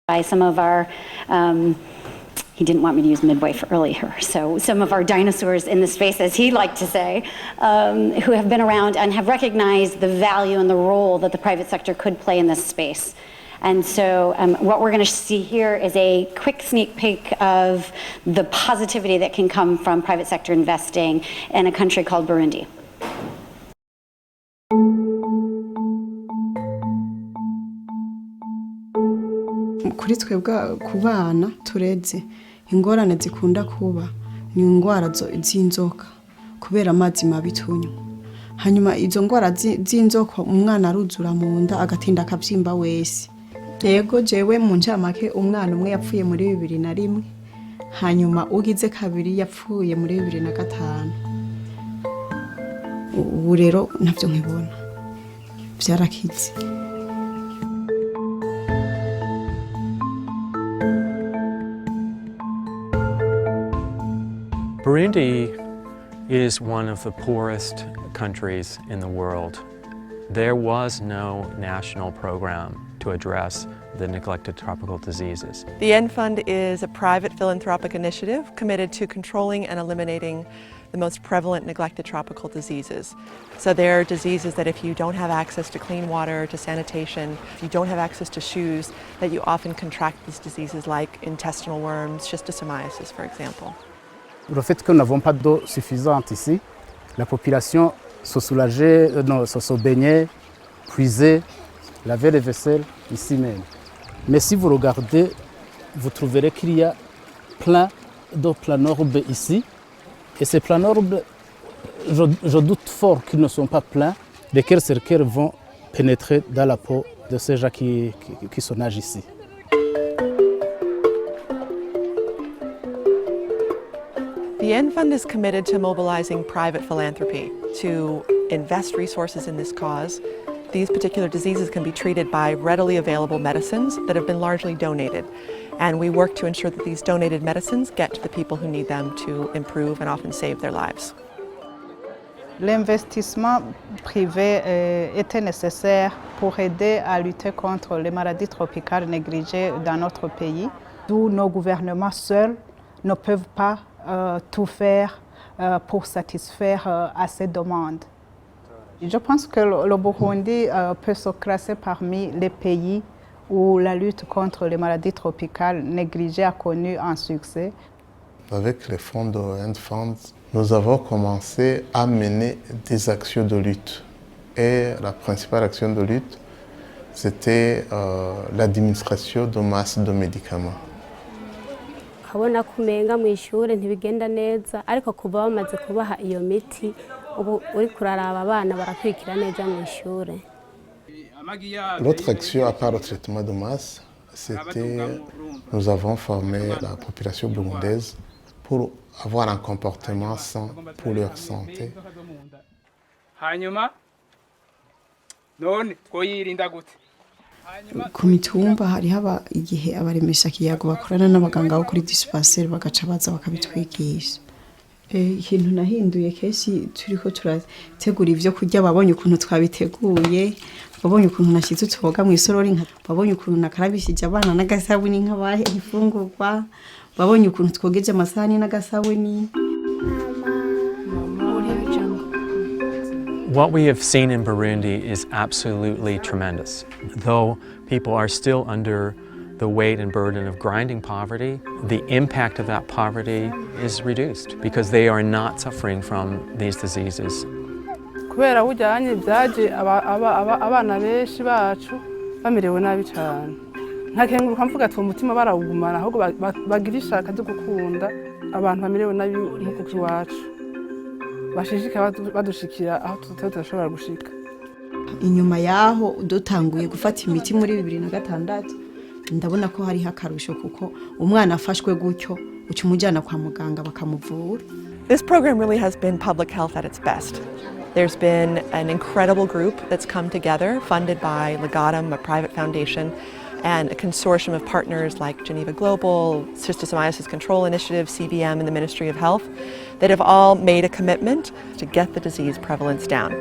by some of our, he didn't want me to use midwife earlier, so some of our dinosaurs in the space, as he liked to say, who have been around and have recognized the value and the role that the private sector could play in this space. And so what we're going to see here is a quick sneak peek of the positivity that can come from private sector investing in a country called Burundi. Kuri twebwe ku bana tureze ingorane zikunda kuba ni ingwara z'inzoka kubera amazi mabi tunywa. Hanyuma izo ngwara z'inzoka umwana aruzura mu nda agatinda akavyimba wese. Yego jewe mu ncamake umwana umwe yapfuye muri 2001 hanyuma ugize kabiri yapfuye muri 2005. Ubu rero navyo nkibona byarakize. Burundi is one of the poorest countries in the world. There was no national program to address the neglected tropical diseases. The N Fund is a private philanthropic initiative committed to controlling and eliminating the most prevalent neglected tropical diseases. So there are diseases that if you don't have access to clean water, to sanitation, if you don't have access to shoes, that you often contract these diseases like intestinal worms, schistosomiasis, for example. Le fait que nous n'avons pas d'eau suffisante ici, la population se soulageait, se baignait, puisait, lavait les vaisselles ici même. Mais si vous regardez, vous trouverez qu'il y a plein d'eau planorbe ici. Et ces planorbes, je doute fort qu'ils ne sont pas pleins, lesquels cercaires vont pénétrer dans la peau de ces gens qui se nagent ici. The N Fund is committed to mobilizing private philanthropy to invest resources in this cause. These particular diseases can be treated by readily available medicines that have been largely donated. And we work to ensure that these donated medicines get to the people who need them to improve and often save their lives. L'investissement privé était nécessaire pour aider à lutter contre les maladies tropicales négligées dans notre pays, d'où nos gouvernements seuls ne peuvent pas tout faire pour satisfaire à ces demandes. Je pense que le Burundi peut se classer parmi les pays où la lutte contre les maladies tropicales négligées a connu un succès. Avec les fonds de N Fund, nous avons commencé à mener des actions de lutte. Et la principale action de lutte, c'était l'administration de masse de médicaments. Ukabona kumenga mu ishure ntibigenda neza ariko kuva bamaze kubaha iyo miti ubu uri kuraraba abana barakwikira neza mu ishure. L'autre action à part le traitement de masse, c'était nous avons formé la population burundaise pour avoir un comportement sain pour leur santé. Ku mitumba hari haba igihe abaremesha kiyago bakorana n'abaganga bo kuri dispensaire bagaca baza bakabitwigisha. Ikintu nahinduye kesi turiko turategura ivyo kurya babonye ukuntu twabiteguye, babonye ukuntu nashize utuboga mu isorori babonye ukuntu nakarabishije abana n'agasabuni nk'abahe ifungurwa, babonye ukuntu twogeje amasahani n'agasabuni. What we have seen in Burundi is absolutely tremendous. Though people are still under the weight and burden of grinding poverty, the impact of that poverty is reduced because they are not suffering from these diseases. Kubera bujyanye byaje abana benshi bacu bamerewe nabi cyane. Ntakenguruka mvuga ati umutima barawugumana ahubwo bagira ishaka ryo gukunda abantu bamerewe nabi nk'uko iwacu. Bashishika badushikira aho tutashobora gushika. Inyuma yaho dutanguye gufata imiti muri 2006 ndabona ko hari hakarusho kuko umwana afashwe gutyo ucumujana kwa muganga bakamuvura. This program really has been public health at its best. There's been an incredible group that's come together, funded by Legatum, a private foundation, and a consortium of partners like Geneva Global, Schistosomiasis Control Initiative, CVM, and the Ministry of Health that have all made a commitment to get the disease prevalence down.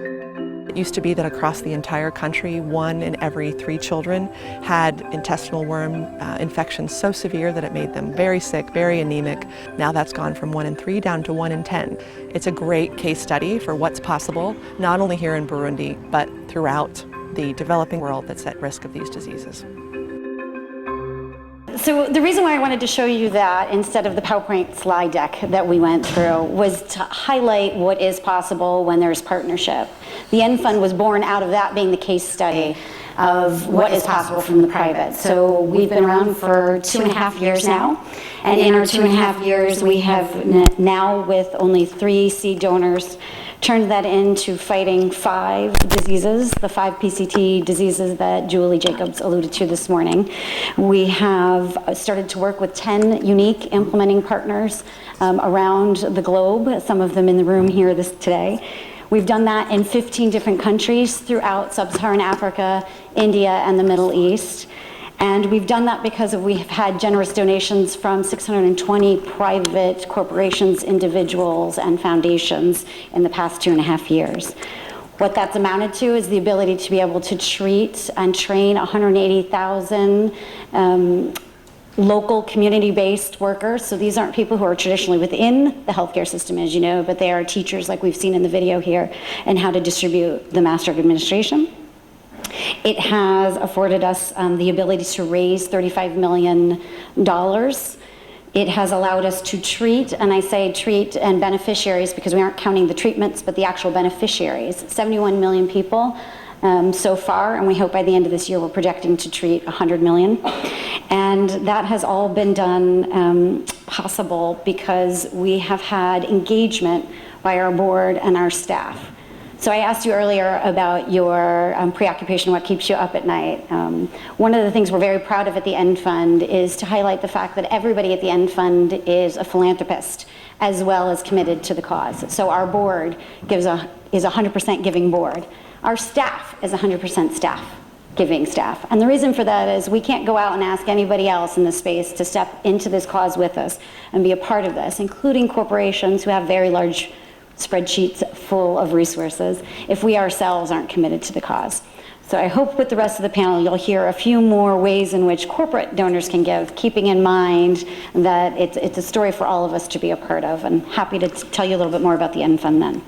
It used to be that across the entire country, 1 in every 3 children had intestinal worm infections so severe that it made them very sick, very anemic. Now that's gone from 1 in 3 down to 1 in 10. It's a great case study for what's possible, not only here in Burundi, but throughout the developing world that's at risk of these diseases. So the reason why I wanted to show you that instead of the PowerPoint slide deck that we went through was to highlight what is possible when there's partnership. The N Fund was born out of that being the case study of what is possible from the private. So we've been around for 2.5 years now, and in our 2.5 years we have now, with only 3 seed donors, turned that into fighting 5 diseases, the 5 PCT diseases that Julie Jacobs alluded to this morning. We have started to work with 10 unique implementing partners around the globe, some of them in the room here today. We've done that in 15 different countries throughout sub-Saharan Africa, India, and the Middle East. And we've done that because we've had generous donations from 620 private corporations, individuals, and foundations in the past 2.5 years. What that's amounted to is the ability to be able to treat and train 180,000 local community-based workers. So these aren't people who are traditionally within the healthcare system, as you know, but they are teachers like we've seen in the video here, and how to distribute the Master of Administration. It has afforded us the ability to raise $35 million. It has allowed us to treat, and I say treat and beneficiaries because we aren't counting the treatments, but the actual beneficiaries, 71 million people so far, and we hope by the end of this year we're projecting to treat 100 million. And that has all been done possible because we have had engagement by our board and our staff. So I asked you earlier about your preoccupation, what keeps you up at night. One of the things we're very proud of at the N Fund is to highlight the fact that everybody at the N Fund is a philanthropist as well as committed to the cause. So our board is a 100% giving board. Our staff is 100% giving staff. And the reason for that is we can't go out and ask anybody else in this space to step into this cause with us and be a part of this, including corporations who have very large spreadsheets full of resources, if we ourselves aren't committed to the cause. So I hope with the rest of the panel you'll hear a few more ways in which corporate donors can give, keeping in mind that it's a story for all of us to be a part of, and happy to tell you a little bit more about the N Fund then.